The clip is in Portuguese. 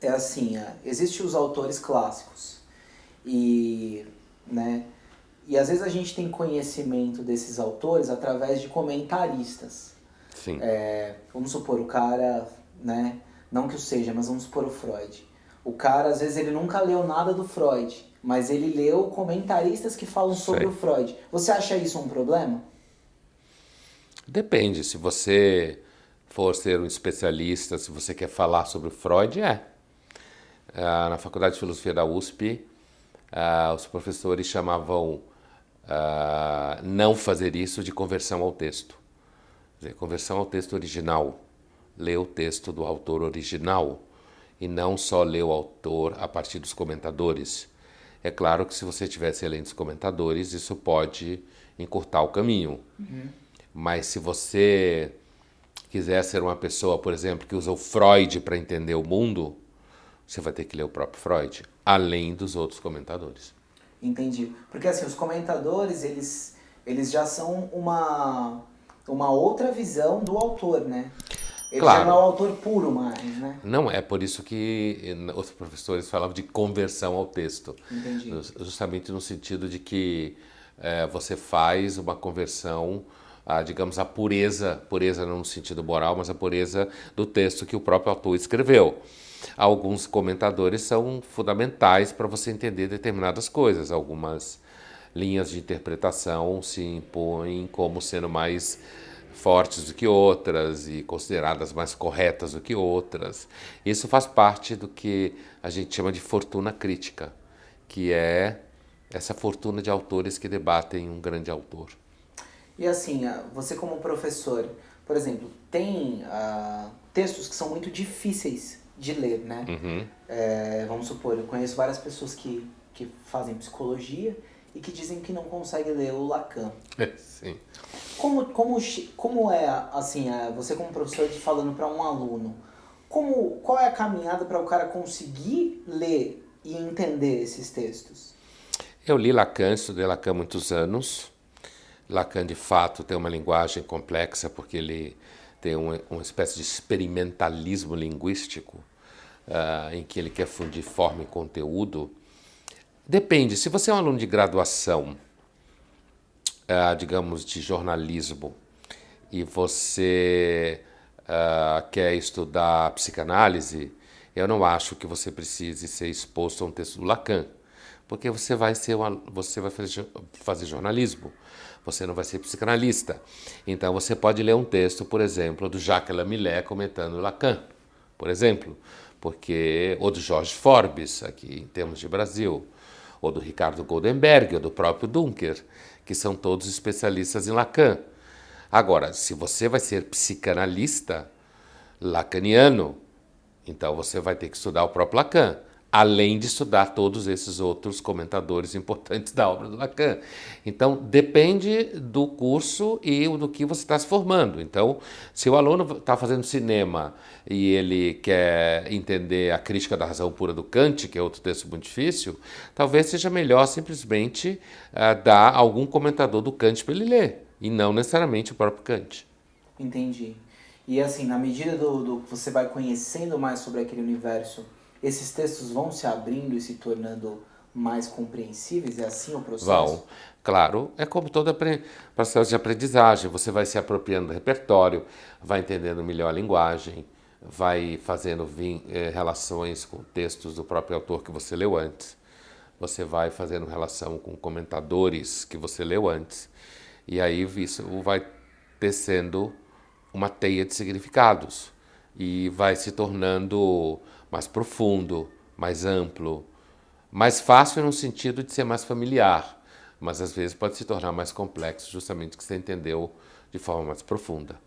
é assim, existem os autores clássicos e, né, e às vezes a gente tem conhecimento desses autores através de comentaristas. Sim. Vamos supor, o cara, né, não que o seja, mas vamos supor o Freud. O cara, às vezes, ele nunca leu nada do Freud, mas ele leu comentaristas que falam sobre Sei. o Freud. Você acha isso um problema? Depende, se você for ser um especialista, se você quer falar sobre o Freud, na Faculdade de Filosofia da USP, os professores chamavam não fazer isso de conversão ao texto. Quer dizer, conversão ao texto original. Ler o texto do autor original e não só ler o autor a partir dos comentadores. É claro que se você estivesse lendo os comentadores, isso pode encurtar o caminho. Mas se você quiser ser uma pessoa, por exemplo, que usa o Freud para entender o mundo, você vai ter que ler o próprio Freud, além dos outros comentadores. Entendi. Porque assim, os comentadores, eles já são uma outra visão do autor, né? Ele já não é o Claro, autor puro mais, né? não é por isso que os professores falavam de conversão ao texto. Entendi. Justamente no sentido de que você faz uma conversão, digamos, a pureza não no sentido moral, mas a pureza do texto que o próprio autor escreveu. Alguns comentadores são fundamentais para você entender determinadas coisas. Algumas linhas de interpretação se impõem como sendo mais fortes do que outras e consideradas mais corretas do que outras. Isso faz parte do que a gente chama de fortuna crítica, que é essa fortuna de autores que debatem um grande autor. E assim, você como professor, por exemplo, tem textos que são muito difíceis de ler, né? Vamos supor, eu conheço várias pessoas que fazem psicologia e que dizem que não conseguem ler o Lacan. Sim. Como é, assim, você como professor falando para um aluno, qual é a caminhada para o cara conseguir ler e entender esses textos? Eu li Lacan, estudei Lacan há muitos anos. Lacan, de fato, tem uma linguagem complexa porque ele tem uma espécie de experimentalismo linguístico em que ele quer fundir forma e conteúdo. Depende, se você é um aluno de graduação, digamos, de jornalismo, e você quer estudar psicanálise, eu não acho que você precise ser exposto a um texto do Lacan, porque você vai fazer jornalismo, você não vai ser psicanalista. Então você pode ler um texto, por exemplo, do Jacques Lamillet comentando Lacan, por exemplo, ou do Jorge Forbes, aqui em termos de Brasil, ou do Ricardo Goldenberg, ou do próprio Dunker, que são todos especialistas em Lacan. Agora, se você vai ser psicanalista lacaniano, então você vai ter que estudar o próprio Lacan, além de estudar todos esses outros comentadores importantes da obra do Lacan. Então, depende do curso e do que você está se formando. Então, se o aluno está fazendo cinema e ele quer entender a crítica da razão pura do Kant, que é outro texto muito difícil, talvez seja melhor simplesmente dar algum comentador do Kant para ele ler, e não necessariamente o próprio Kant. Entendi. E assim, na medida do que você vai conhecendo mais sobre aquele universo, esses textos vão se abrindo e se tornando mais compreensíveis? É assim o Vão. processo? Claro, é como todo processo de aprendizagem. Você vai se apropriando do repertório, vai entendendo melhor a linguagem, vai fazendo relações com textos do próprio autor que você leu antes. Você vai fazendo relação com comentadores que você leu antes. E aí isso vai tecendo uma teia de significados e vai se tornando mais profundo, mais amplo, mais fácil no sentido de ser mais familiar, mas às vezes pode se tornar mais complexo justamente que você entendeu de forma mais profunda.